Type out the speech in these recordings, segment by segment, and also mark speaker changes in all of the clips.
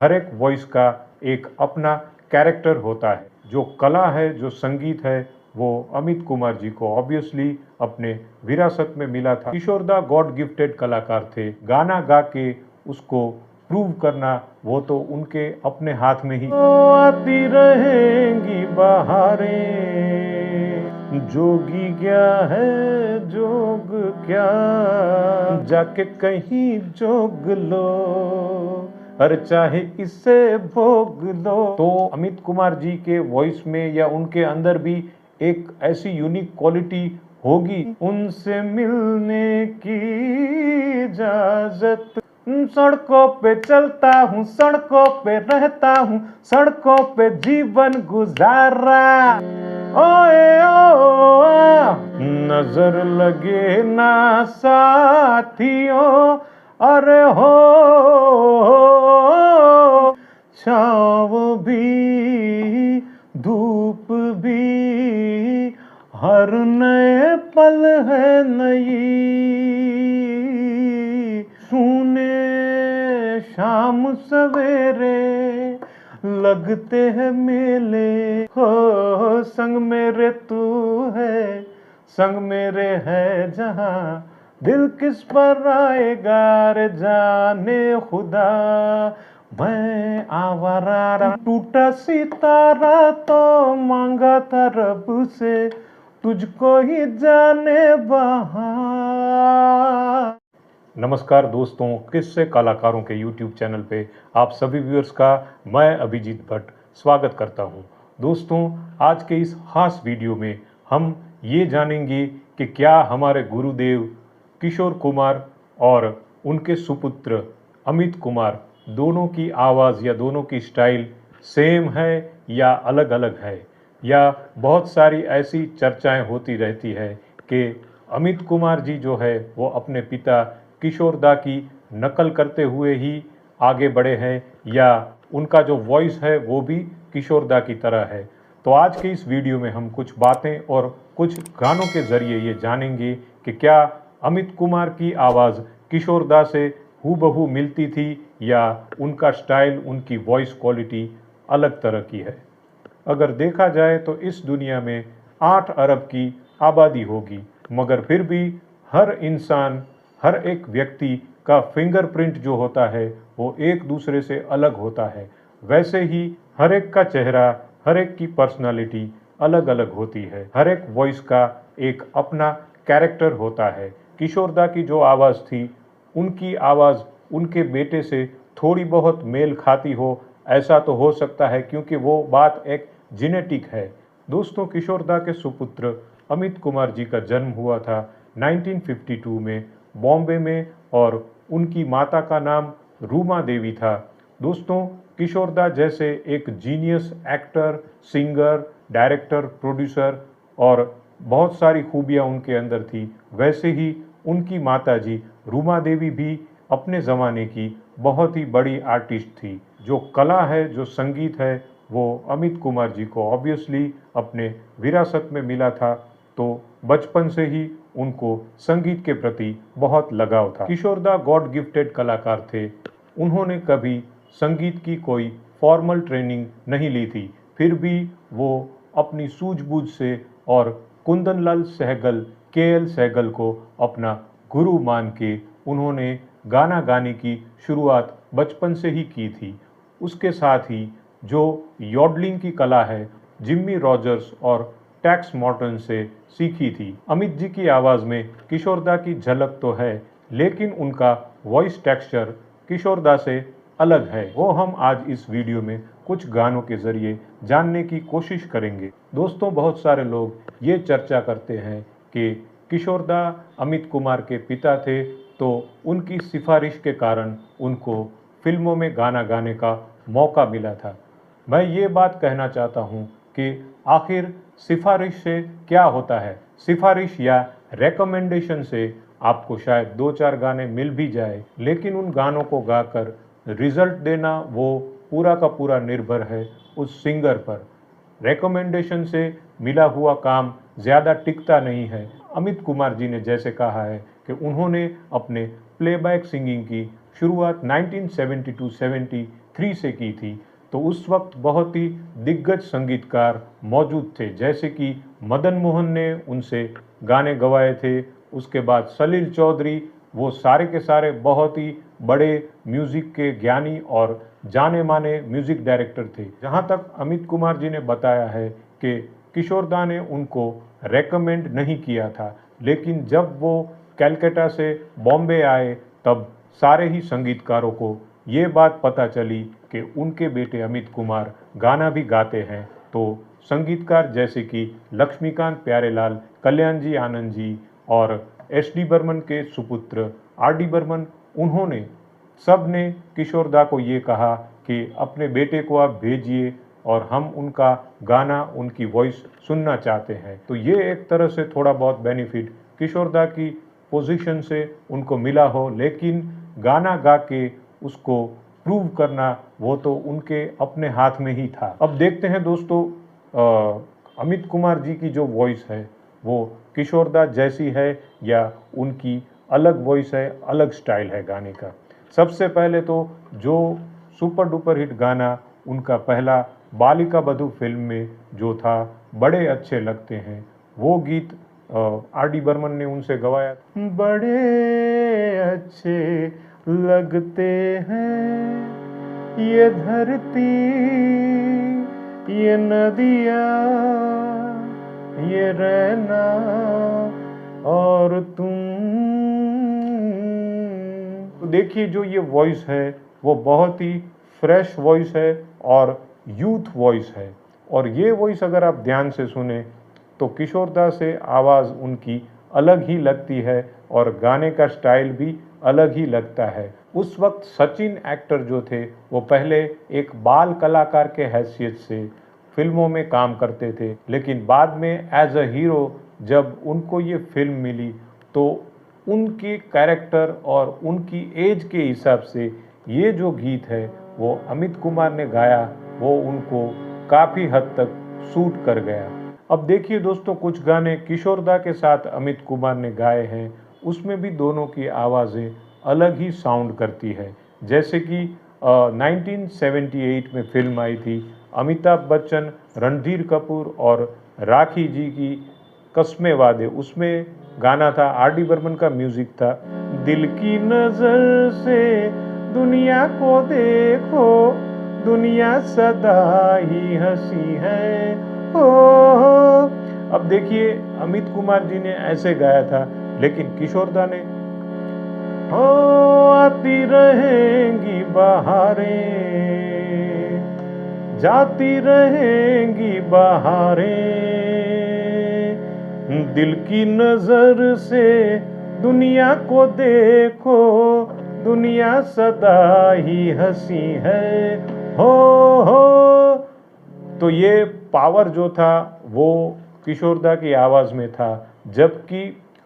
Speaker 1: हर एक वॉइस का एक अपना कैरेक्टर होता है। जो कला है, जो संगीत है, वो अमित कुमार जी को ऑब्वियसली अपने विरासत में मिला था। किशोर दा गॉड गिफ्टेड कलाकार थे। गाना गा के उसको प्रूव करना वो तो उनके अपने हाथ में ही। आती रहेंगी बहारें, जोगी क्या है जोग क्या, जाके कहीं जोग लो, अरे चाहे इससे भोग लो। तो अमित कुमार जी के वॉइस में या उनके अंदर भी एक ऐसी यूनिक क्वालिटी होगी। उनसे मिलने की इजाजत, सड़कों पे चलता हूँ, सड़कों पे रहता हूँ, सड़कों पे जीवन गुजारा। ओए ओ नजर लगे ना साथियों, अरे हो छाँव भी धूप भी, हर नए पल है नई, सुने शाम सवेरे लगते हैं मेले, हो संग मेरे तू है, संग मेरे है जहां, दिल किस पर आएगा रे जाने खुदा, मैं आवारा। टूटा सितारा तो मांगा था रब से, तुझको ही जाने वहां। नमस्कार दोस्तों, किस्से कलाकारों के YouTube चैनल पे आप सभी व्यूअर्स का मैं अभिजीत भट्ट स्वागत करता हूं। दोस्तों, आज के इस खास वीडियो में हम ये जानेंगे कि क्या हमारे गुरुदेव किशोर कुमार और उनके सुपुत्र अमित कुमार दोनों की आवाज़ या दोनों की स्टाइल सेम है या अलग अलग है, या बहुत सारी ऐसी चर्चाएं होती रहती है कि अमित कुमार जी जो है वो अपने पिता किशोर दा की नकल करते हुए ही आगे बढ़े हैं, या उनका जो वॉइस है वो भी किशोर दा की तरह है। तो आज के इस वीडियो में हम कुछ बातें और कुछ गानों के ज़रिए ये जानेंगे कि क्या अमित कुमार की आवाज़ किशोर दा से हूबहू मिलती थी या उनका स्टाइल, उनकी वॉइस क्वालिटी अलग तरह की है। अगर देखा जाए तो इस दुनिया में 8 अरब की आबादी होगी, मगर फिर भी हर इंसान, हर एक व्यक्ति का फिंगरप्रिंट जो होता है वो एक दूसरे से अलग होता है। वैसे ही हर एक का चेहरा, हर एक की पर्सनालिटी अलग अलग होती है। हर एक वॉइस का एक अपना कैरेक्टर होता है। किशोर दा की जो आवाज़ थी, उनकी आवाज़ उनके बेटे से थोड़ी बहुत मेल खाती हो, ऐसा तो हो सकता है, क्योंकि वो बात एक जेनेटिक है। दोस्तों, किशोर दा के सुपुत्र अमित कुमार जी का जन्म हुआ था 1952 में बॉम्बे में, और उनकी माता का नाम रूमा देवी था। दोस्तों, किशोर दा जैसे एक genius actor, singer, director, producer और बहुत सारी खूबियाँ उनके अंदर थी, वैसे ही उनकी माता जी रूमा देवी भी अपने ज़माने की बहुत ही बड़ी आर्टिस्ट थी। जो कला है, जो संगीत है, वो अमित कुमार जी को ऑब्वियसली अपने विरासत में मिला था। तो बचपन से ही उनको संगीत के प्रति बहुत लगाव था। किशोर दा गॉड गिफ्टेड कलाकार थे। उन्होंने कभी संगीत की कोई फॉर्मल ट्रेनिंग नहीं ली थी, फिर भी वो अपनी सूझबूझ से और कुंदनलाल सहगल, KL सहगल को अपना गुरु मान के उन्होंने गाना गाने की शुरुआत बचपन से ही की थी। उसके साथ ही जो यॉडलिंग की कला है, जिम्मी रॉजर्स और टैक्स मॉर्टन से सीखी थी। अमित जी की आवाज़ में किशोर दा की झलक तो है, लेकिन उनका वॉइस टेक्सचर किशोर दा से अलग है। वो हम आज इस वीडियो में कुछ गानों के ज़रिए जानने की कोशिश करेंगे। दोस्तों, बहुत सारे लोग ये चर्चा करते हैं कि किशोर दा अमित कुमार के पिता थे, तो उनकी सिफारिश के कारण उनको फिल्मों में गाना गाने का मौका मिला था। मैं ये बात कहना चाहता हूँ कि आखिर सिफारिश से क्या होता है। सिफारिश या रेकमेंडेशन से आपको शायद 2-4 गाने मिल भी जाए, लेकिन उन गानों को गाकर रिजल्ट देना वो पूरा का पूरा निर्भर है उस सिंगर पर। रेकमेंडेशन से मिला हुआ काम ज़्यादा टिकता नहीं है। अमित कुमार जी ने जैसे कहा है कि उन्होंने अपने प्लेबैक सिंगिंग की शुरुआत 1972-70 3 से की थी, तो उस वक्त बहुत ही दिग्गज संगीतकार मौजूद थे, जैसे कि मदन मोहन ने उनसे गाने गवाए थे। उसके बाद सलील चौधरी, वो सारे के सारे बहुत ही बड़े म्यूज़िक के ज्ञानी और जाने माने म्यूज़िक डायरेक्टर थे। जहाँ तक अमित कुमार जी ने बताया है कि किशोर दा ने उनको रेकमेंड नहीं किया था, लेकिन जब वो कलकत्ता से बॉम्बे आए तब सारे ही संगीतकारों को ये बात पता चली कि उनके बेटे अमित कुमार गाना भी गाते हैं। तो संगीतकार जैसे कि लक्ष्मीकांत प्यारेलाल, कल्याण जी आनंद जी और एस.डी. बर्मन के सुपुत्र आर.डी. बर्मन, उन्होंने सब ने किशोर दा को ये कहा कि अपने बेटे को आप भेजिए और हम उनका गाना, उनकी वॉइस सुनना चाहते हैं। तो ये एक तरह से थोड़ा बहुत बेनिफिट किशोर दा की पोजीशन से उनको मिला हो, लेकिन गाना गा के उसको प्रूव करना वो तो उनके अपने हाथ में ही था। अब देखते हैं दोस्तों, अमित कुमार जी की जो वॉइस है वो किशोर दा जैसी है या उनकी अलग वॉइस है, अलग स्टाइल है गाने का। सबसे पहले तो जो सुपर डुपर हिट गाना उनका पहला बालिका बधू फिल्म में जो था, बड़े अच्छे लगते हैं, वो गीत आर.डी. बर्मन ने उनसे गवाया। बड़े अच्छे लगते हैं ये धरती, ये नदियाँ, ये रहना और तुम। तो देखिए, जो ये वॉइस है वो बहुत ही फ्रेश वॉइस है और यूथ वॉइस है, और ये वॉइस अगर आप ध्यान से सुने तो किशोर दा से आवाज़ उनकी अलग ही लगती है और गाने का स्टाइल भी अलग ही लगता है। उस वक्त सचिन एक्टर जो थे वो पहले एक बाल कलाकार के हैसियत से फिल्मों में काम करते थे, लेकिन बाद में एज अ हीरो जब उनको ये फिल्म मिली तो उनके कैरेक्टर और उनकी एज के हिसाब से ये जो गीत है वो अमित कुमार ने गाया, वो उनको काफ़ी हद तक सूट कर गया। अब देखिए दोस्तों, कुछ गाने किशोर दा के साथ अमित कुमार ने गाए हैं, उसमें भी दोनों की आवाज़ें अलग ही साउंड करती है। जैसे कि 1978 में फिल्म आई थी, अमिताभ बच्चन, रणधीर कपूर और राखी जी की कस्मे वादे, उसमें गाना था, आर.डी. बर्मन का म्यूजिक था। दिल की नजर से दुनिया को देखो, दुनिया सदा ही हंसी है। हो अब देखिए, अमित कुमार जी ने ऐसे गाया था, लेकिन किशोर दा ने हो आती रहेंगी बहारें, जाती रहेंगी बहारें, दिल की नजर से दुनिया को देखो, दुनिया सदा ही हंसी है। हो तो ये पावर जो था वो किशोर दा की आवाज़ में था, जबकि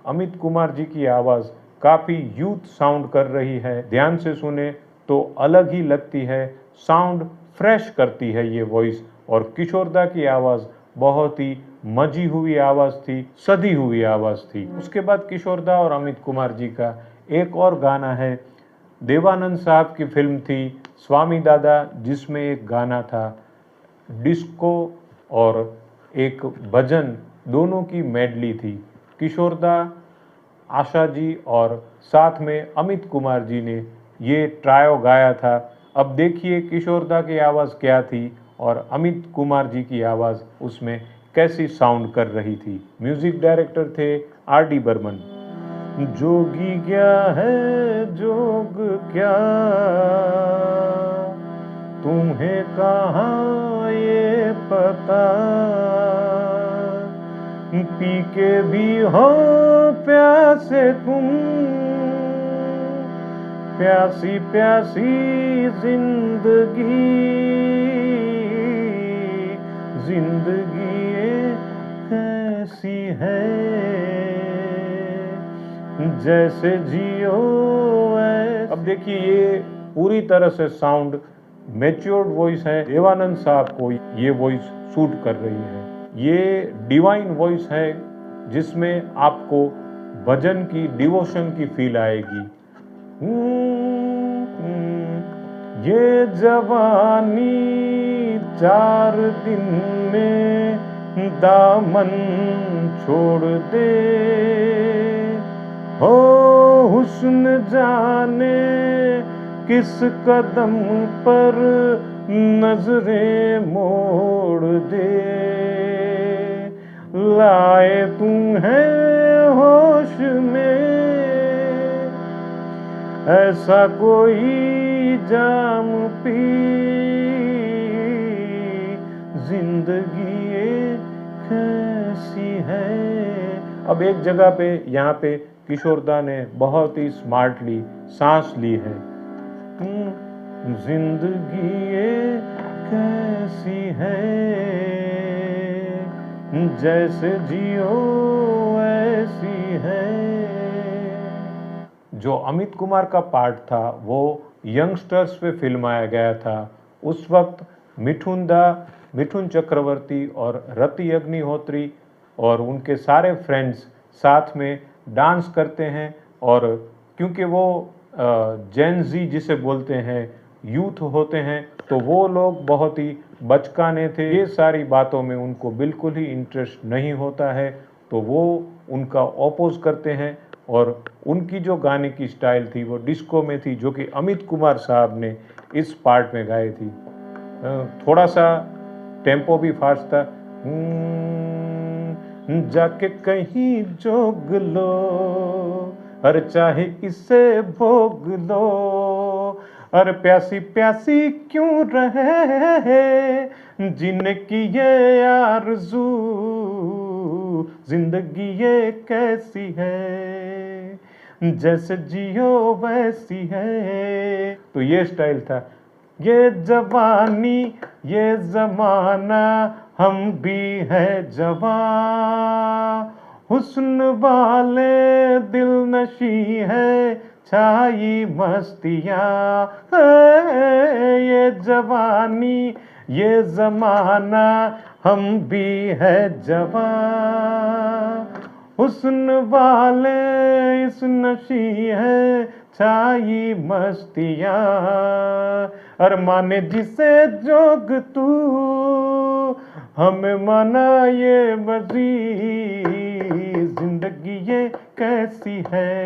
Speaker 1: अमित कुमार जी की आवाज़ काफ़ी यूथ साउंड कर रही है। ध्यान से सुने तो अलग ही लगती है, साउंड फ्रेश करती है ये वॉइस, और किशोर दा की आवाज़ बहुत ही मजी हुई आवाज़ थी, सधी हुई आवाज़ थी। उसके बाद किशोर दा और अमित कुमार जी का एक और गाना है, देवानंद साहब की फिल्म थी स्वामी दादा, जिसमें एक गाना था डिस्को और एक भजन, दोनों की मेडली थी। किशोर दा, आशा जी और साथ में अमित कुमार जी ने ये ट्रायो गाया था। अब देखिए किशोर दा की आवाज़ क्या थी और अमित कुमार जी की आवाज़ उसमें कैसी साउंड कर रही थी। म्यूज़िक डायरेक्टर थे आर.डी. बर्मन। जोगी क्या है जोग क्या, तुम्हें कहाँ ये पता, पी के भी हो प्यासे तुम, प्यासी प्यासी जिंदगी, जिंदगी ये कैसी है, जैसे जियो है। अब देखिए, ये पूरी तरह से साउंड मैच्योर्ड वॉइस है, देवानंद साहब को ये वॉइस सूट कर रही है। ये डिवाइन वॉइस है जिसमें आपको भजन की, डिवोशन की फील आएगी। ये जवानी 4 दिन में दामन छोड़ दे, हो हुस्न जाने किस कदम पर नजरें मोड़ दे, लाए तू है होश में ऐसा कोई जाम पी, जिंदगी ये कैसी है। अब एक जगह पे यहाँ पे किशोरदा ने बहुत ही स्मार्टली सांस ली है। जिंदगी ये कैसी है, जैसे जियो ऐसी है। जो अमित कुमार का पार्ट था वो यंगस्टर्स पे फिल्माया गया था। उस वक्त मिठुन चक्रवर्ती और रति अग्निहोत्री और उनके सारे फ्रेंड्स साथ में डांस करते हैं, और क्योंकि वो जेन जी जिसे बोलते हैं यूथ होते हैं, तो वो लोग बहुत ही बचकाने थे, ये सारी बातों में उनको बिल्कुल ही इंटरेस्ट नहीं होता है, तो वो उनका ऑपोज करते हैं। और उनकी जो गाने की स्टाइल थी वो डिस्को में थी, जो कि अमित कुमार साहब ने इस पार्ट में गाई थी। थोड़ा सा टेम्पो भी फास्ट था। जाके कहीं जोग लो, अरे चाहे इसे भोग लो, अरे प्यासी प्यासी क्यों रहे, जीने की ये आरज़ू, जिंदगी ये कैसी है, जैसे जियो वैसी है। तो ये स्टाइल था। ये जवानी ये जमाना हम भी है जवान, हुस्न वाले दिल नशी है छाई मस्तियाँ, ये जवानी ये जमाना हम भी है जवान, हुस्न वाले इस नशी है छाई मस्तियाँ, अरमाने जिसे जोग तू हमें माना ये मजी, जिंदगी ये कैसी है,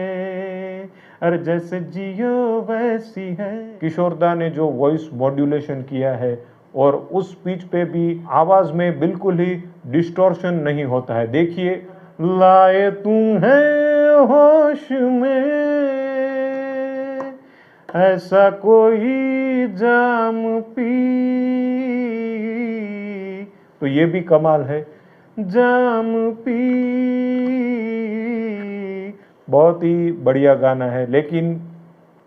Speaker 1: अरे जैसे जियो वैसी है। किशोरदा ने जो वॉइस मॉड्यूलेशन किया है और उस पिच पे भी आवाज में बिल्कुल ही डिस्टॉर्शन नहीं होता है। देखिए, लाए तू है होश में ऐसा कोई जाम पी, तो ये भी कमाल है। जाम पी बहुत ही बढ़िया गाना है, लेकिन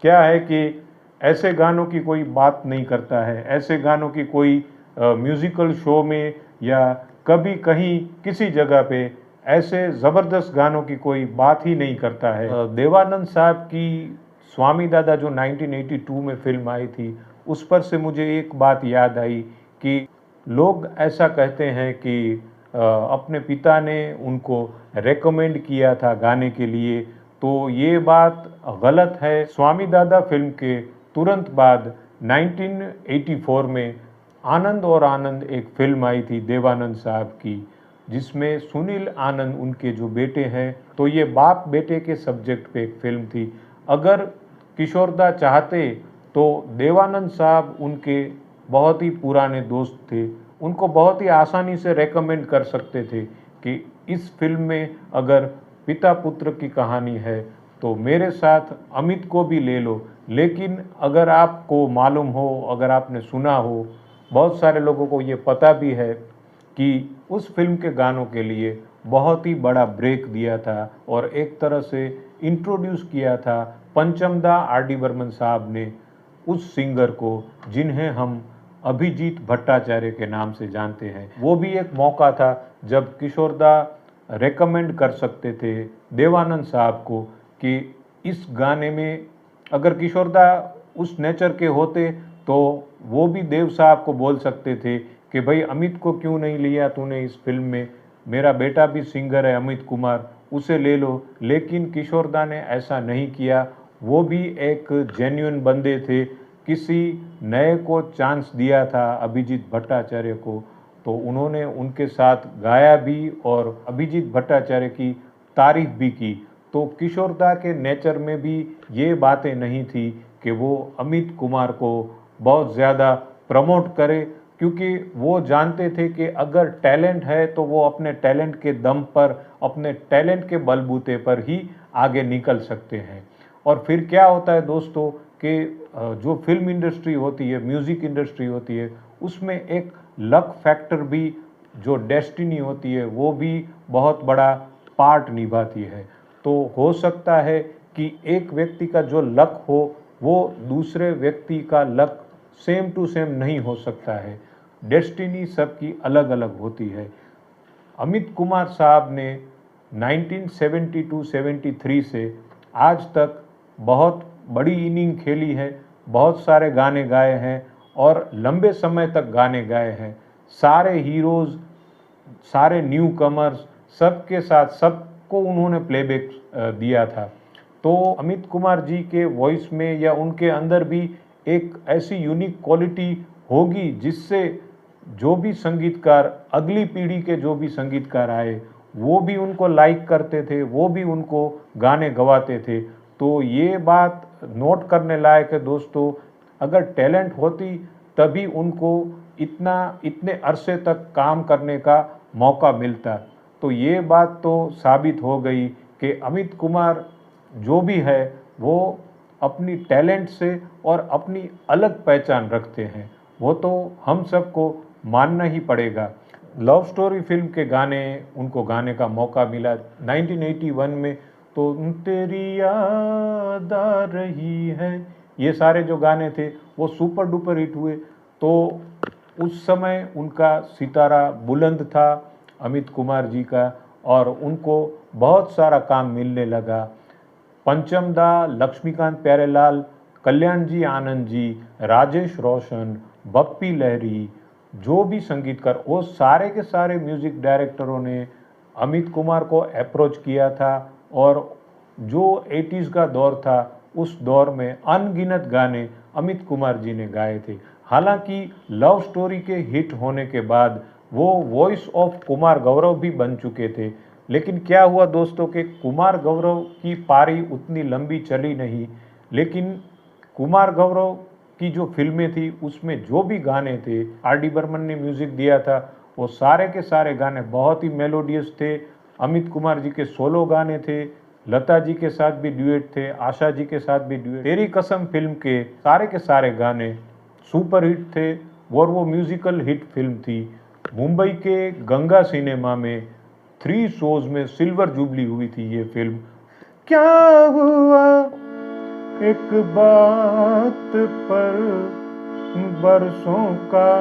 Speaker 1: क्या है कि ऐसे गानों की कोई बात नहीं करता है, ऐसे गानों की कोई म्यूजिकल शो में या कभी कहीं किसी जगह पे ऐसे ज़बरदस्त गानों की कोई बात ही नहीं करता है। देवानंद साहब की स्वामी दादा जो 1982 में फिल्म आई थी, उस पर से मुझे एक बात याद आई कि लोग ऐसा कहते हैं कि अपने पिता ने उनको रेकमेंड किया था गाने के लिए, तो ये बात गलत है। स्वामी दादा फिल्म के तुरंत बाद 1984 में आनंद और आनंद एक फिल्म आई थी देवानंद साहब की, जिसमें सुनील आनंद उनके जो बेटे हैं, तो ये बाप बेटे के सब्जेक्ट पे एक फिल्म थी। अगर किशोरदा चाहते तो देवानंद साहब उनके बहुत ही पुराने दोस्त थे, उनको बहुत ही आसानी से रेकमेंड कर सकते थे कि इस फिल्म में अगर पिता पुत्र की कहानी है तो मेरे साथ अमित को भी ले लो। लेकिन अगर आपको मालूम हो, अगर आपने सुना हो, बहुत सारे लोगों को ये पता भी है कि उस फिल्म के गानों के लिए बहुत ही बड़ा ब्रेक दिया था और एक तरह से इंट्रोड्यूस किया था पंचमदा आर.डी. बर्मन साहब ने उस सिंगर को जिन्हें हम अभिजीत भट्टाचार्य के नाम से जानते हैं। वो भी एक मौका था जब किशोरदा रेकमेंड कर सकते थे देवानंद साहब को कि इस गाने में अगर किशोरदा उस नेचर के होते तो वो भी देव साहब को बोल सकते थे कि भाई अमित को क्यों नहीं लिया तूने इस फिल्म में, मेरा बेटा भी सिंगर है अमित कुमार, उसे ले लो। लेकिन किशोरदा ने ऐसा नहीं किया। वो भी एक जेन्युइन बंदे थे किसी नए को चांस दिया था, अभिजीत भट्टाचार्य को, तो उन्होंने उनके साथ गाया भी और अभिजीत भट्टाचार्य की तारीफ भी की। तो किशोर दा के नेचर में भी ये बातें नहीं थी कि वो अमित कुमार को बहुत ज़्यादा प्रमोट करे, क्योंकि वो जानते थे कि अगर टैलेंट है तो वो अपने टैलेंट के दम पर, अपने टैलेंट के बलबूते पर ही आगे निकल सकते हैं। और फिर क्या होता है दोस्तों कि जो फिल्म इंडस्ट्री होती है, म्यूज़िक इंडस्ट्री होती है, उसमें एक लक फैक्टर भी, जो डेस्टिनी होती है, वो भी बहुत बड़ा पार्ट निभाती है। तो हो सकता है कि एक व्यक्ति का जो लक हो वो दूसरे व्यक्ति का लक सेम टू सेम नहीं हो सकता है। डेस्टिनी सबकी अलग अलग होती है। अमित कुमार साहब ने 1972-73 से आज तक बहुत बड़ी इनिंग खेली है, बहुत सारे गाने गाए हैं और लंबे समय तक गाने गाए हैं। सारे हीरोज़, सारे न्यू कमर्स, सबके साथ सबको उन्होंने प्लेबैक दिया था। तो अमित कुमार जी के वॉइस में या उनके अंदर भी एक ऐसी यूनिक क्वालिटी होगी जिससे जो भी संगीतकार, अगली पीढ़ी के जो भी संगीतकार आए, वो भी उनको लाइक करते थे, वो भी उनको गाने गवाते थे। तो ये बात नोट करने लायक है दोस्तों। अगर टैलेंट होती तभी उनको इतने अरसे तक काम करने का मौका मिलता। तो ये बात तो साबित हो गई कि अमित कुमार जो भी है वो अपनी टैलेंट से और अपनी अलग पहचान रखते हैं, वो तो हम सबको मानना ही पड़ेगा। लव स्टोरी फिल्म के गाने उनको गाने का मौका मिला 1981 में, तो तेरी याद आ रही है, ये सारे जो गाने थे वो सुपर डुपर हिट हुए। तो उस समय उनका सितारा बुलंद था अमित कुमार जी का, और उनको बहुत सारा काम मिलने लगा। पंचम दा, लक्ष्मीकांत प्यारेलाल, कल्याण जी आनंद जी, राजेश रोशन, बप्पी लहरी, जो भी संगीतकार, वो सारे के सारे म्यूज़िक डायरेक्टरों ने अमित कुमार को अप्रोच किया था। और जो 80s का दौर था, उस दौर में अनगिनत गाने अमित कुमार जी ने गाए थे। हालांकि लव स्टोरी के हिट होने के बाद वो वॉइस ऑफ कुमार गौरव भी बन चुके थे, लेकिन क्या हुआ दोस्तों कि कुमार गौरव की पारी उतनी लंबी चली नहीं। लेकिन कुमार गौरव की जो फिल्में थी उसमें जो भी गाने थे, आर डी बर्मन ने म्यूज़िक दिया था, वो सारे के सारे गाने बहुत ही मेलोडियस थे। अमित कुमार जी के सोलो गाने थे, लता जी के साथ भी ड्यूएट थे, आशा जी के साथ भी ड्यूएट। तेरी कसम फिल्म के सारे गाने सुपर हिट थे और वो म्यूजिकल हिट फिल्म थी। मुंबई के गंगा सिनेमा में 3 शोज में सिल्वर जुबली हुई थी ये फिल्म। क्या हुआ एक बात पर बरसों का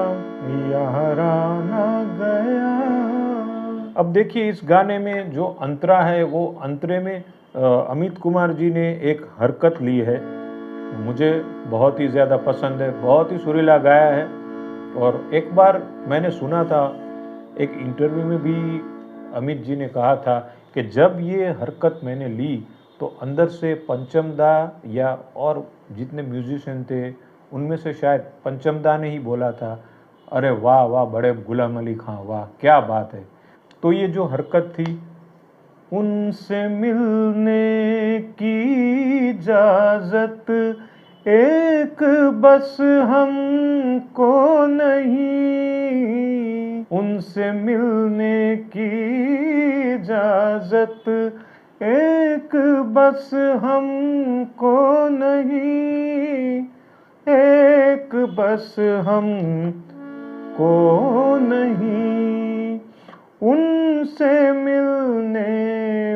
Speaker 1: याराना गया। अब देखिए इस गाने में जो अंतरा है, वो अंतरे में अमित कुमार जी ने एक हरकत ली है, मुझे बहुत ही ज़्यादा पसंद है, बहुत ही सुरीला गाया है। और एक बार मैंने सुना था, एक इंटरव्यू में भी अमित जी ने कहा था कि जब ये हरकत मैंने ली तो अंदर से पंचम दा या और जितने म्यूजिशियन थे उनमें से शायद पंचम दा ने ही बोला था, अरे वाह वाह बड़े गुलाम अली खां, वाह क्या बात है। तो ये जो हरकत थी, उनसे मिलने की इजाजत एक बस हमको नहीं, उनसे मिलने की इजाजत एक बस हमको नहीं, एक बस हमको नहीं, उनसे मिलने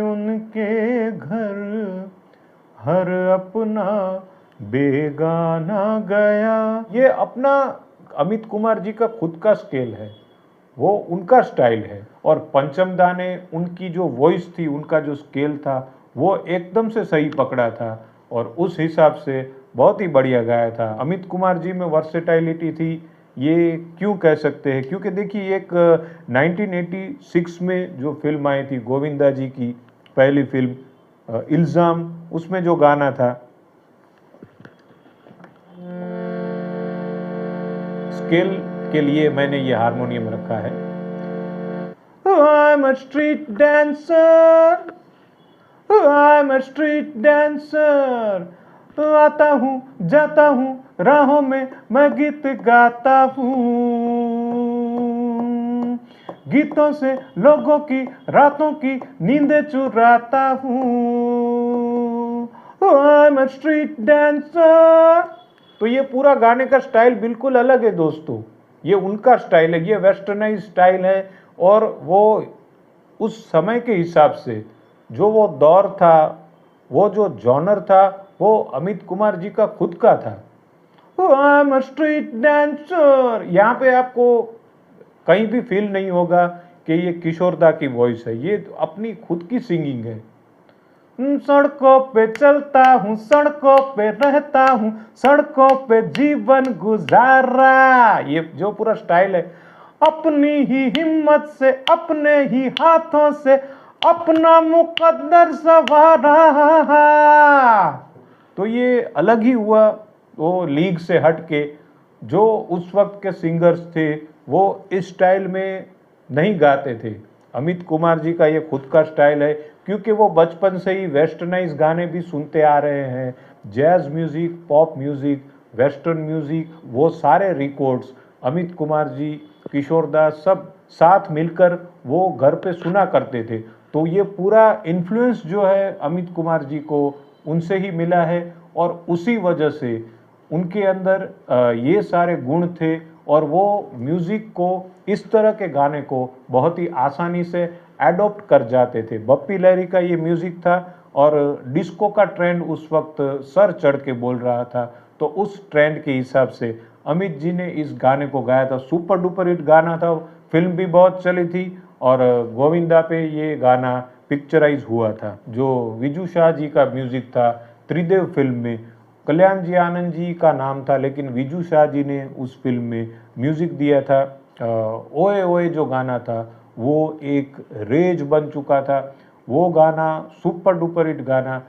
Speaker 1: उनके घर हर अपना बेगाना गया। ये अपना अमित कुमार जी का खुद का स्केल है, वो उनका स्टाइल है। और पंचम दा ने उनकी जो वॉइस थी, उनका जो स्केल था, वो एकदम से सही पकड़ा था और उस हिसाब से बहुत ही बढ़िया गाया था। अमित कुमार जी में वर्सेटाइलिटी थी, ये क्यों कह सकते हैं, क्योंकि देखिए एक 1986 में जो फिल्म आई थी गोविंदा जी की पहली फिल्म इल्ज़ाम, उसमें जो गाना था, स्केल के लिए मैंने ये हारमोनियम रखा है। I'm a street dancer, I'm a street dancer, आता हूँ जाता हूँ राहों में मैं गीत गाता हूँ, गीतों से लोगों की रातों की नींदें चुराता हूँ। I'm a street dancer। तो ये पूरा गाने का स्टाइल बिल्कुल अलग है दोस्तों, ये उनका स्टाइल है, ये वेस्टर्नाइज स्टाइल है, और वो उस समय के हिसाब से जो वो दौर था, वो जो जॉनर था, वो अमित कुमार जी का खुद का था। I'm a street dancer। यहाँ पे आपको कहीं भी फील नहीं होगा कि ये किशोरदा की वॉइस है, ये अपनी खुद की सिंगिंग है। सड़कों पे चलता हूँ, सड़कों पे रहता हूँ, सड़कों पे जीवन गुजारा, ये जो पूरा स्टाइल है, अपनी ही हिम्मत से अपने ही हाथों से अपना मुकद्दर संवारा। तो ये अलग ही हुआ, वो लीग से हट के जो उस वक्त के सिंगर्स थे वो इस स्टाइल में नहीं गाते थे। अमित कुमार जी का ये खुद का स्टाइल है, क्योंकि वो बचपन से ही वेस्टर्नाइज गाने भी सुनते आ रहे हैं, jazz music, pop music, western music, वो सारे रिकॉर्ड्स अमित कुमार जी, किशोरदा सब साथ मिलकर वो घर पे सुना करते थे। तो ये पूरा इन्फ्लुएंस जो है अमित कुमार जी को उनसे ही मिला है, और उसी वजह से उनके अंदर ये सारे गुण थे, और वो म्यूज़िक को, इस तरह के गाने को बहुत ही आसानी से एडॉप्ट कर जाते थे। बप्पी लहरी का ये म्यूज़िक था, और डिस्को का ट्रेंड उस वक्त सर चढ़ के बोल रहा था, तो उस ट्रेंड के हिसाब से अमित जी ने इस गाने को गाया था। सुपर डुपर हिट गाना था, फिल्म भी बहुत चली थी, और गोविंदा पे ये गाना पिक्चराइज हुआ था, जो विजू शाह जी का म्यूज़िक था। त्रिदेव फिल्म में कल्याण जी आनंद जी का नाम था, लेकिन विजू शाह जी ने उस फिल्म में म्यूज़िक दिया था। ओए ओए जो गाना था वो एक रेज बन चुका था, वो गाना सुपर डुपर हिट गाना,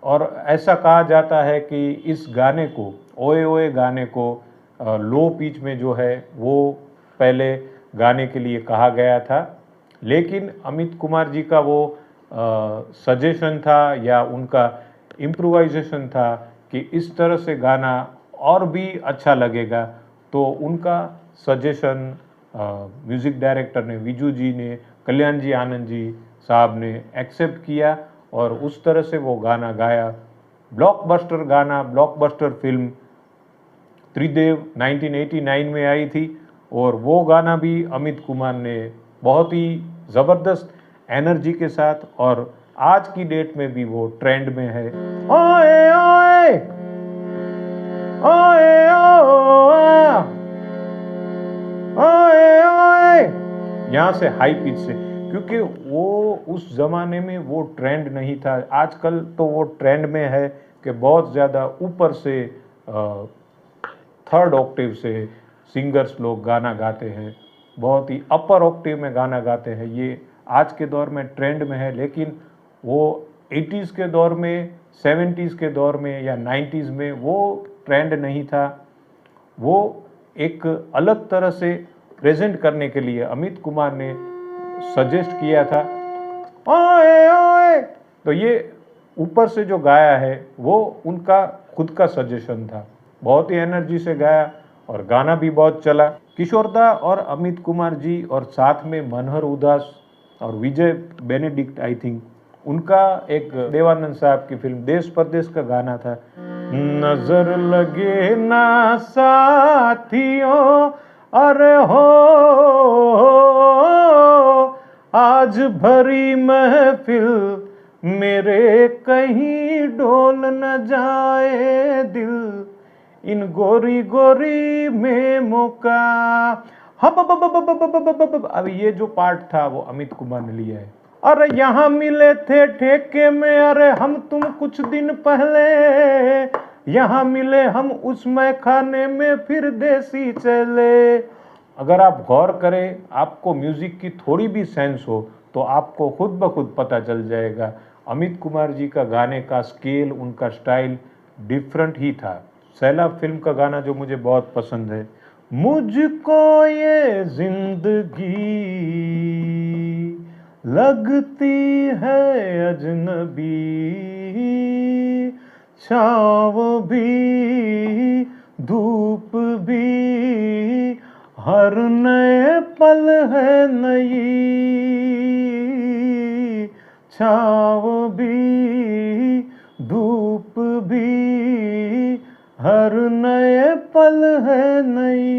Speaker 1: और ऐसा कहा जाता है कि इस गाने को, ओए ओए गाने को लो पिच में जो है वो पहले गाने के लिए कहा गया था, लेकिन अमित कुमार जी का वो सजेशन था या उनका इम्प्रोवाइजेशन था कि इस तरह से गाना और भी अच्छा लगेगा, तो उनका सजेशन म्यूज़िक डायरेक्टर ने, विजू जी ने, कल्याण जी आनंद जी साहब ने एक्सेप्ट किया, और उस तरह से वो गाना गाया। ब्लॉकबस्टर गाना, ब्लॉकबस्टर फिल्म त्रिदेव 1989 में आई थी, और वो गाना भी अमित कुमार ने बहुत ही ज़बरदस्त एनर्जी के साथ, और आज की डेट में भी वो ट्रेंड में है। ओए ओए ओए ओए ओए, यहाँ से हाई पिच से, क्योंकि वो उस ज़माने में वो ट्रेंड नहीं था। आजकल तो वो ट्रेंड में है कि बहुत ज़्यादा ऊपर से थर्ड ऑक्टेव से सिंगर्स लोग गाना गाते हैं, बहुत ही अपर ऑक्टेव में गाना गाते हैं, ये आज के दौर में ट्रेंड में है। लेकिन वो 80s के दौर में, 70s के दौर में या 90s में वो ट्रेंड नहीं था। वो एक अलग तरह से प्रेजेंट करने के लिए अमित कुमार ने सजेस्ट किया था, ओए ओए। तो ये ऊपर से जो गाया है वो उनका खुद का सजेशन था, बहुत ही एनर्जी से गाया, और गाना भी बहुत चला। किशोरदा और अमित कुमार जी, और साथ में मनहर उदास और विजय बेनेडिक्ट, आई थिंक उनका एक देवानंद साहब की फिल्म देश परदेश का गाना था, नजर लगे ना साथियों, अरे हो आज भरी महफिल मेरे कहीं डोल न जाए दिल, इन गोरी गोरी में मौका। अब ये जो पार्ट था वो अमित कुमार ने लिया है। अरे यहाँ मिले थे ठेके में, अरे हम तुम कुछ दिन पहले, यहाँ मिले हम उस खाने में फिर देसी चले। अगर आप गौर करें, आपको म्यूजिक की थोड़ी भी सेंस हो, तो आपको खुद ब खुद पता चल जाएगा अमित कुमार जी का गाने का स्केल, उनका स्टाइल डिफरेंट ही था। सैलाब फिल्म का गाना जो मुझे बहुत पसंद है, मुझको ये जिंदगी लगती है अजनबी, छाँव भी धूप भी हर नए पल है नई, छाँव भी धूप भी हर नए पल है नई।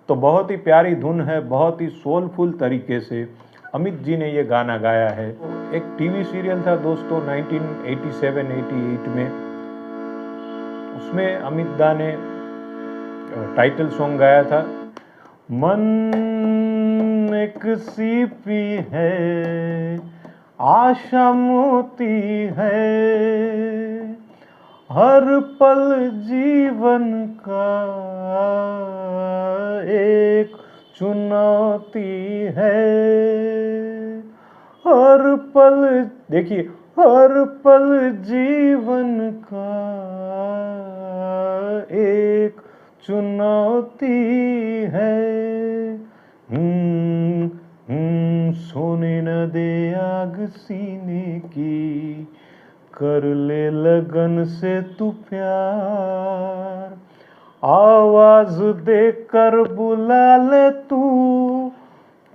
Speaker 1: तो बहुत ही प्यारी धुन है, बहुत ही सोलफुल तरीके से अमित जी ने ये गाना गाया है। एक टीवी सीरियल था दोस्तों 1987-88 में, उसमें अमित दा ने टाइटल सॉन्ग गाया था। मन एक सीपी है, आशा मोती है, हर पल जीवन का एक चुनौती है, हर पल, देखिए, हर पल जीवन का एक चुनौती है। सोने न दे आग सीने की, कर ले लगन से तू प्यार, आवाज देकर बुला ले तू,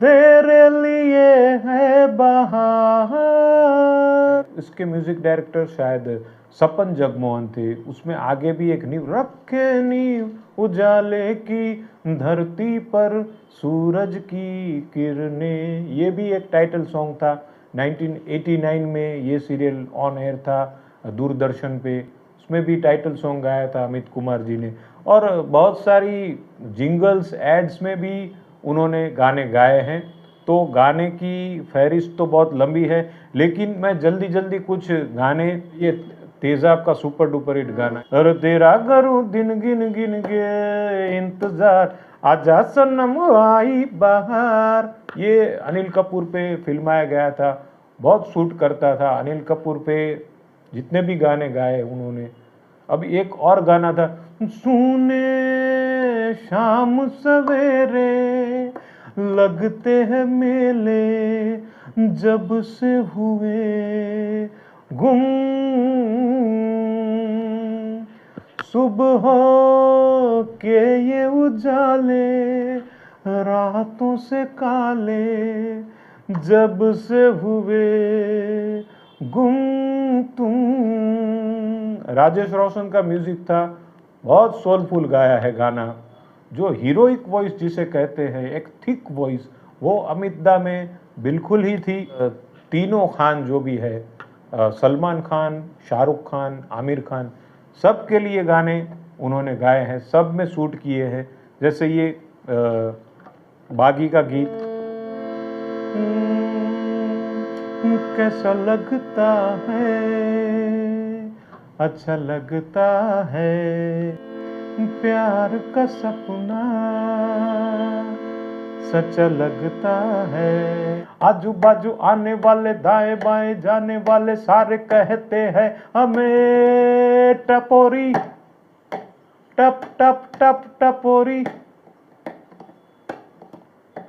Speaker 1: तेरे लिए है बहार। इसके म्यूजिक डायरेक्टर शायद सपन जगमोहन थे। उसमें आगे भी एक नींव रखे, नींव उजाले की धरती पर सूरज की किरणें, ये भी एक टाइटल सॉन्ग था। 1989 में ये सीरियल ऑन एयर था दूरदर्शन पे, उसमें भी टाइटल सॉन्ग गाया था अमित कुमार जी ने। और बहुत सारी जिंगल्स एड्स में भी उन्होंने गाने गाए हैं। तो गाने की फहरिस्त तो बहुत लंबी है, लेकिन मैं जल्दी जल्दी कुछ गाने, ये तेजाब का सुपर डुपर हिट गाना, अरे तेरा करूं दिन गिन गिन के इंतजार, आजा सनम आई बहार, ये अनिल कपूर पे फिल्माया गया था, बहुत सूट करता था अनिल कपूर पे, जितने भी गाने गाए उन्होंने। अब एक और गाना था, सुने शाम सवेरे लगते हैं मेले, जब से हुए गुम, सुबह के ये उजाले रातों से काले, जब से हुए गुम तुम। राजेश रोशन का म्यूजिक था, बहुत सोलफुल गाया है गाना। जो हीरोइक वॉइस जिसे कहते हैं, एक थिक वॉइस, वो अमित दा में बिल्कुल ही थी। तीनों खान जो भी है, सलमान खान, शाहरुख खान, आमिर खान, सब के लिए गाने उन्होंने गाए हैं, सब में शूट किए हैं। जैसे ये बागी का गीत, कैसा लगता है, अच्छा लगता है, प्यार का सपना सच्चा लगता है, आजू बाजू आने वाले दाएं बाएं जाने वाले सारे कहते हैं हमें टपोरी, टप टप टप टपोरी,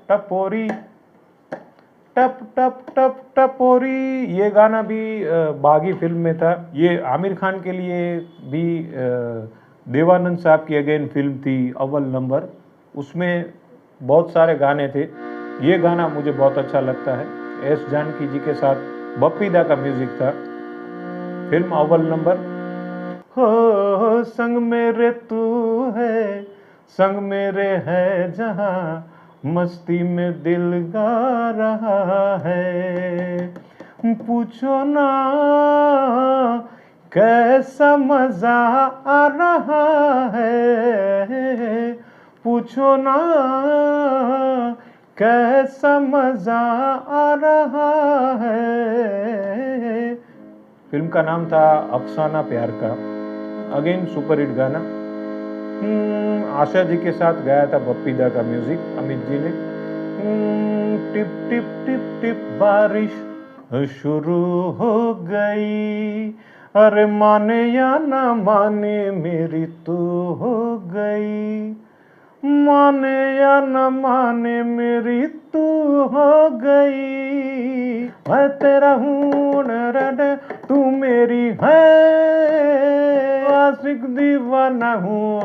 Speaker 1: टपोरी, टप टप टप टपोरी। ये गाना भी बागी फिल्म में था। ये आमिर खान के लिए भी देवानंद साहब की अगेन फिल्म थी अव्वल नंबर, उसमें बहुत सारे गाने थे। ये गाना मुझे बहुत अच्छा लगता है, एस जानकी जी के साथ बप्पी दा का म्यूजिक था, फिल्म अव्वल नंबर। हो संग मेरे तू है, संग मेरे है जहां, मस्ती में दिल गा रहा है, पूछो ना कैसा मजा आ रहा है, पूछो ना कैसा मजा आ रहा है। फिल्म का नाम था अफसाना प्यार का, अगेन सुपर हिट गाना। आशा जी के साथ गाया था बप्पी दा का म्यूजिक अमित जी ने। टिप टिप टिप टिप बारिश शुरू हो गई, अरे माने या ना माने मेरी तो हो गई, माने या न माने मेरी तू हो गई, मैं तेरा हूँ तू मेरी है, आशिक दीवाना हूँ,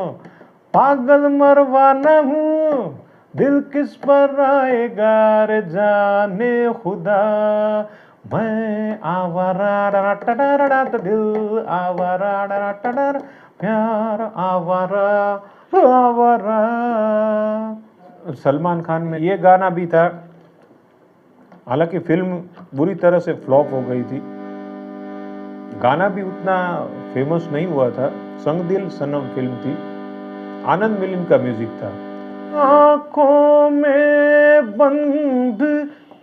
Speaker 1: पागल मरवाना हूँ, दिल किस पर आएगा रे जाने खुदा, मैं आवारा टडरा दिल आवारा टडर, प्यार आवारा आवारा। सलमान खान में ये गाना भी था, हालांकि फिल्म बुरी तरह से फ्लॉप हो गई थी, गाना भी उतना फेमस नहीं हुआ था। संग दिल सनम फिल्म थी, आनंद मिलिन का म्यूजिक था। आंखों में बंद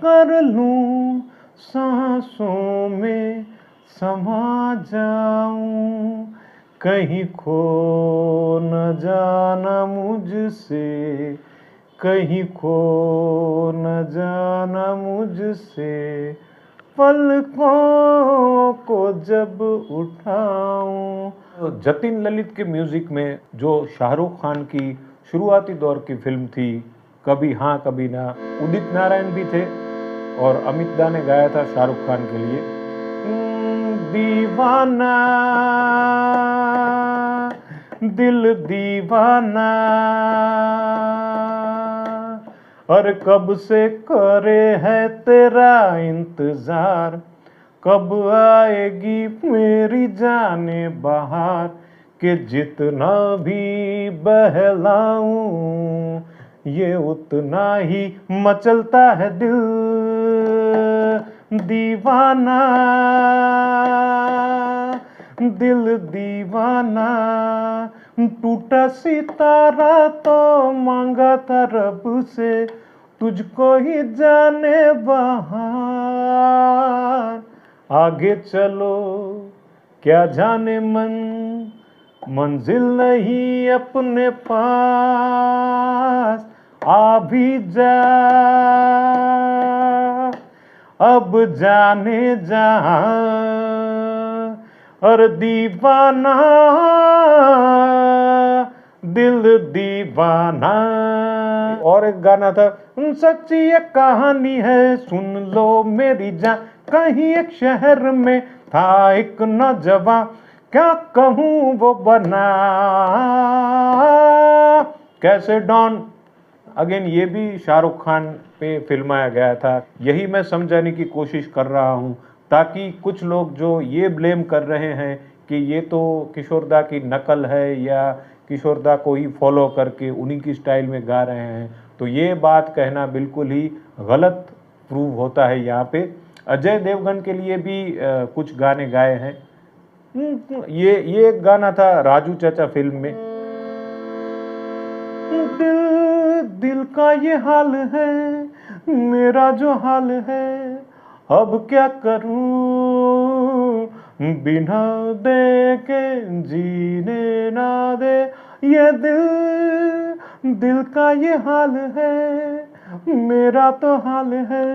Speaker 1: कर लूं, सांसों में समा जाऊं, कहीं खो न जाना मुझसे, कहीं खो न जाना मुझसे, पलकों को जब उठाऊं। जतिन ललित के म्यूजिक में जो शाहरुख खान की शुरुआती दौर की फिल्म थी कभी हाँ कभी ना, उदित नारायण भी थे और अमित दा ने गाया था शाहरुख खान के लिए। दीवाना दिल दीवाना, और कब से करे है तेरा इंतजार, कब आएगी मेरी जाने बहार, कि जितना भी बहलाऊं ये उतना ही मचलता है दिल दीवाना, दिल दीवाना। टूटा सितारा तो मांगा था रब से, तुझको ही जाने बहार, आगे चलो क्या जाने मन, मंजिल नहीं अपने पास, आ भी जा अब जाने जहां, और दीवाना दिल दीवाना। और एक गाना था, सच्ची एक कहानी है सुन लो मेरी जान, कहीं एक शहर में था एक नौजवान, क्या कहूँ वो बना कैसे डॉन। अगेन ये भी शाहरुख खान पे फिल्माया गया था। यही मैं समझाने की कोशिश कर रहा हूँ, ताकि कुछ लोग जो ये ब्लेम कर रहे हैं कि ये तो किशोर दा की नकल है या किशोर दा को ही फॉलो करके उन्हीं की स्टाइल में गा रहे हैं, तो ये बात कहना बिल्कुल ही गलत प्रूव होता है। यहाँ पे अजय देवगन के लिए भी कुछ गाने गाए हैं। ये एक गाना था राजू चाचा फिल्म में, दिल का ये हाल है मेरा जो हाल है, अब क्या करूं बिना देखे जीने ना दे, ये दिल का ये हाल है मेरा तो हाल है,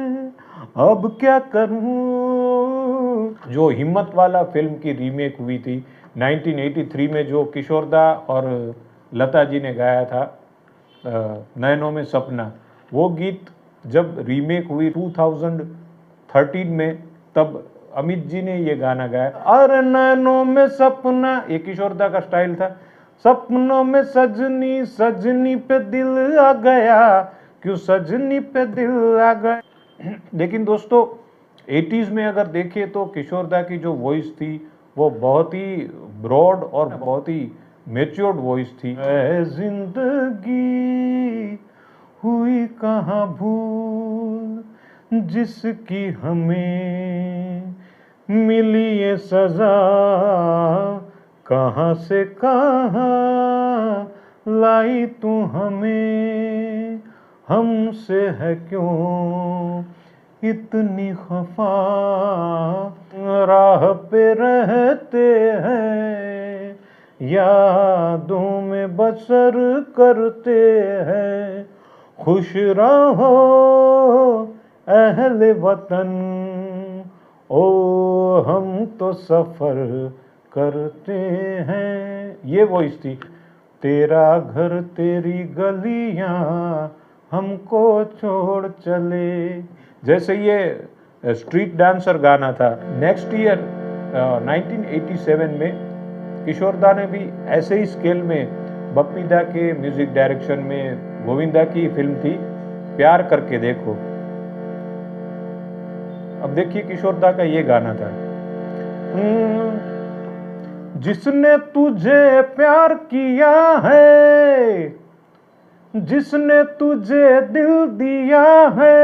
Speaker 1: अब क्या करूं। जो हिम्मत वाला फिल्म की रीमेक हुई थी 1983 में, जो किशोर दा और लता जी ने गाया था, नैनों में सपना, वो गीत जब रीमेक हुई 2013 में, तब अमित जी ने ये गाना गाया। अरे नैनों में सपना, ये किशोर दा का स्टाइल था, सपनों में सजनी सजनी पे दिल आ गया, क्यों सजनी पे दिल आ गया। लेकिन दोस्तों 80s में अगर देखें तो किशोर दा की जो वॉइस थी वो बहुत ही ब्रॉड और बहुत ही मैच्योर्ड वॉइस थी। जिंदगी हुई कहाँ भूल जिसकी हमें मिली ये सजा, कहाँ से कहाँ लाई तू हमें, हमसे है क्यों इतनी खफा, राह पे रहते हैं यादों में बसर करते हैं, खुश रहो अहले वतन, ओ हम तो सफर करते हैं। ये वॉइस थी। तेरा घर तेरी गलियां हमको छोड़ चले। जैसे ये स्ट्रीट डांसर गाना था। नेक्स्ट ईयर 1987 में किशोरदा ने भी ऐसे ही स्केल में बप्पीदा के म्यूजिक डायरेक्शन में गोविंदा की फिल्म थी प्यार करके देखो। अब देखिए किशोरदा का ये गाना था। जिसने तुझे प्यार किया है, जिसने तुझे दिल दिया है,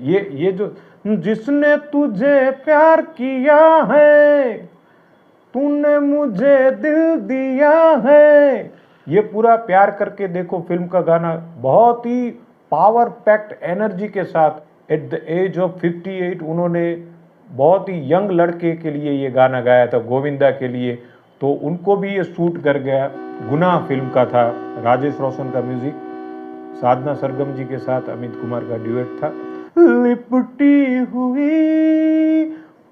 Speaker 1: ये जो जिसने तुझे प्यार किया है, तूने मुझे दिल दिया है, ये पूरा प्यार करके देखो फिल्म का गाना बहुत ही पावर पैक्ड एनर्जी के साथ एट द एज ऑफ 58 उन्होंने बहुत ही यंग लड़के के लिए ये गाना गाया था, गोविंदा के लिए। तो उनको भी ये सूट कर गया। गुनाह फिल्म का था, राजेश रोशन का म्यूजिक, साधना सरगम जी के साथ अमित कुमार का ड्यूएट था। लिपटी हुई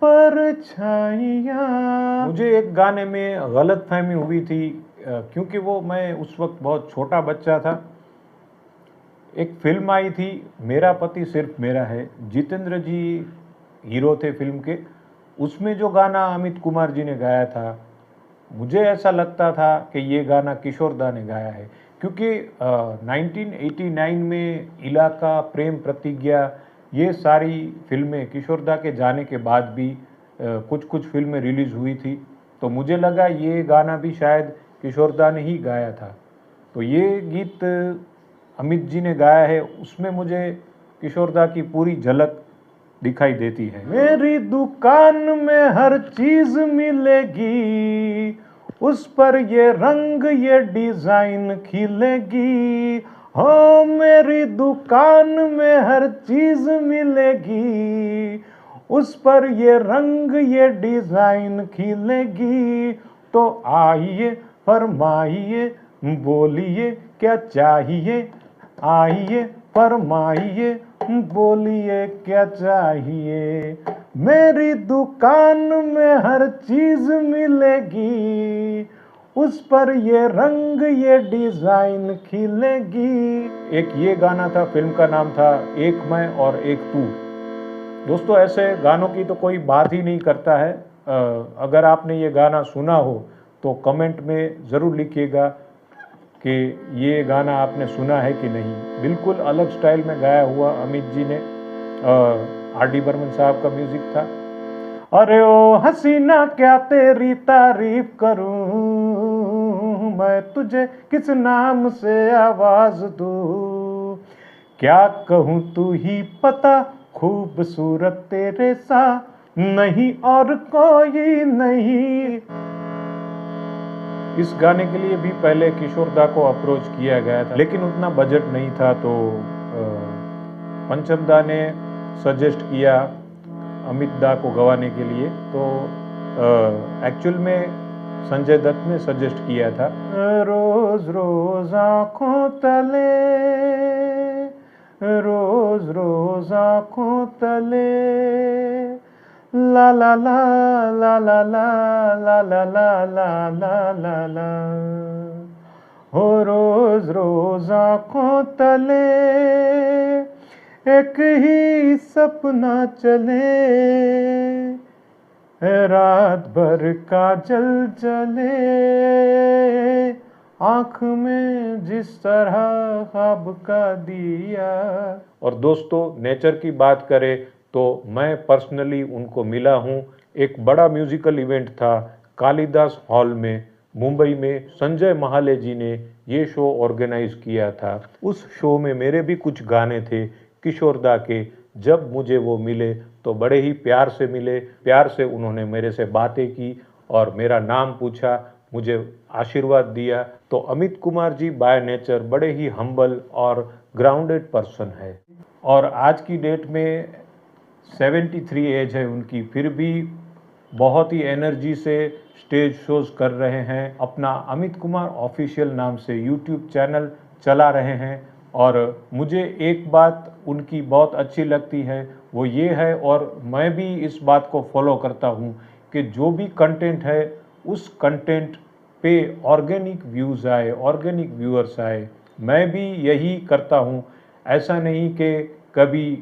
Speaker 1: परछाइयां। मुझे एक गाने में गलतफहमी हुई थी क्योंकि वो मैं उस वक्त बहुत छोटा बच्चा था। एक फिल्म आई थी मेरा पति सिर्फ मेरा है, जितेंद्र जी हीरो थे फिल्म के। उसमें जो गाना अमित कुमार जी ने गाया था, मुझे ऐसा लगता था कि ये गाना किशोरदा ने गाया है, क्योंकि 1989 में इलाका, प्रेम प्रतिज्ञा, ये सारी फिल्में किशोरदा के जाने के बाद भी कुछ कुछ फिल्में रिलीज़ हुई थी। तो मुझे लगा ये गाना भी शायद किशोरदा ने ही गाया था। तो ये गीत अमित जी ने गाया है, उसमें मुझे किशोरदा की पूरी झलक दिखाई देती है। मेरी दुकान में हर चीज मिलेगी, उस पर ये रंग ये डिजाइन खिलेगी। हो मेरी दुकान में हर चीज मिलेगी, उस पर ये रंग ये डिजाइन खिलेगी। तो आइए फरमाइए बोलिए क्या चाहिए, आइए फरमाइए बोलिए क्या चाहिए। मेरी दुकान में हर चीज मिलेगी, उस पर ये रंग ये डिजाइन खिलेगी। एक ये गाना था, फिल्म का नाम था एक मैं और एक तू। दोस्तों ऐसे गानों की तो कोई बात ही नहीं करता है। अगर आपने ये गाना सुना हो तो कमेंट में ज़रूर लिखिएगा कि ये गाना आपने सुना है कि नहीं। बिल्कुल अलग स्टाइल में गाया हुआ अमित जी ने, आर.डी. बर्मन साहब का म्यूजिक था। अरे ओ हसीना क्या तेरी तारीफ करूं, मैं तुझे किस नाम से आवाज दूं, क्या कहूं तू ही पता, खूबसूरत तेरे सा नहीं और कोई नहीं। इस गाने के लिए भी पहले किशोरदा को अप्रोच किया गया था, लेकिन उतना बजट नहीं था। तो पंचम दा ने सजेस्ट किया अमित दा को गवाने के लिए। तो एक्चुअल में संजय दत्त ने सजेस्ट किया था। रोज रोज आँखों तले, रोज रोज आँखों तले, ला ला ला ला ला ला ला ला ला ला ला ला ला, हो रोज रोज आँखों तले एक ही सपना चले, रात भर का जल जले, आँख में जिस तरह ख्वाब का दिया। और दोस्तों नेचर की बात करें तो मैं पर्सनली उनको मिला हूँ। एक बड़ा म्यूजिकल इवेंट था कालिदास हॉल में मुंबई में, संजय महाले जी ने ये शो ऑर्गेनाइज किया था। उस शो में मेरे भी कुछ गाने थे किशोरदा के। जब मुझे वो मिले तो बड़े ही प्यार से मिले, प्यार से उन्होंने मेरे से बातें की और मेरा नाम पूछा, मुझे आशीर्वाद दिया। तो अमित कुमार जी बाय नेचर बड़े ही हम्बल और ग्राउंडेड पर्सन है। और आज की डेट में 73 एज है उनकी, फिर भी बहुत ही एनर्जी से स्टेज शोज कर रहे हैं। अपना अमित कुमार ऑफिशियल नाम से यूट्यूब चैनल चला रहे हैं। और मुझे एक बात उनकी बहुत अच्छी लगती है, वो ये है, और मैं भी इस बात को फॉलो करता हूँ कि जो भी कंटेंट है उस कंटेंट पे ऑर्गेनिक व्यूज़ आए, ऑर्गेनिक व्यूअर्स आए। मैं भी यही करता हूँ। ऐसा नहीं कि कभी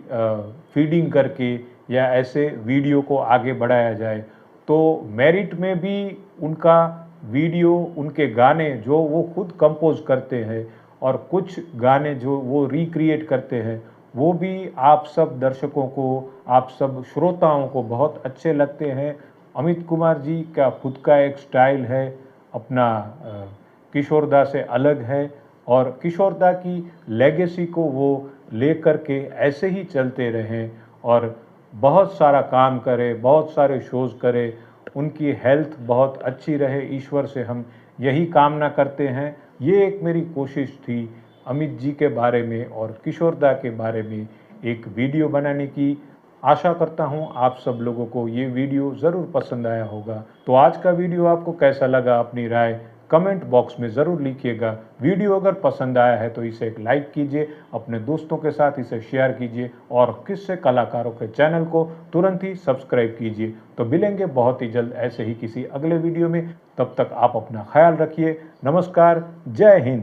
Speaker 1: फीडिंग करके या ऐसे वीडियो को आगे बढ़ाया जाए। तो मेरिट में भी उनका वीडियो, उनके गाने जो वो खुद कंपोज करते हैं और कुछ गाने जो वो रिक्रिएट करते हैं, वो भी आप सब दर्शकों को, आप सब श्रोताओं को बहुत अच्छे लगते हैं। अमित कुमार जी का खुद का एक स्टाइल है, अपना किशोरदा से अलग है, और किशोरदा की लेगेसी को वो लेकर के ऐसे ही चलते रहें और बहुत सारा काम करें, बहुत सारे शोज़ करें, उनकी हेल्थ बहुत अच्छी रहे, ईश्वर से हम यही कामना करते हैं। ये एक मेरी कोशिश थी अमित जी के बारे में और किशोरदा के बारे में एक वीडियो बनाने की। आशा करता हूँ आप सब लोगों को ये वीडियो ज़रूर पसंद आया होगा। तो आज का वीडियो आपको कैसा लगा, अपनी राय कमेंट बॉक्स में ज़रूर लिखिएगा। वीडियो अगर पसंद आया है तो इसे एक लाइक कीजिए, अपने दोस्तों के साथ इसे शेयर कीजिए और किस्से कलाकारों के चैनल को तुरंत ही सब्सक्राइब कीजिए। तो मिलेंगे बहुत ही जल्द ऐसे ही किसी अगले वीडियो में। तब तक आप अपना ख्याल रखिए। नमस्कार, जय हिंद।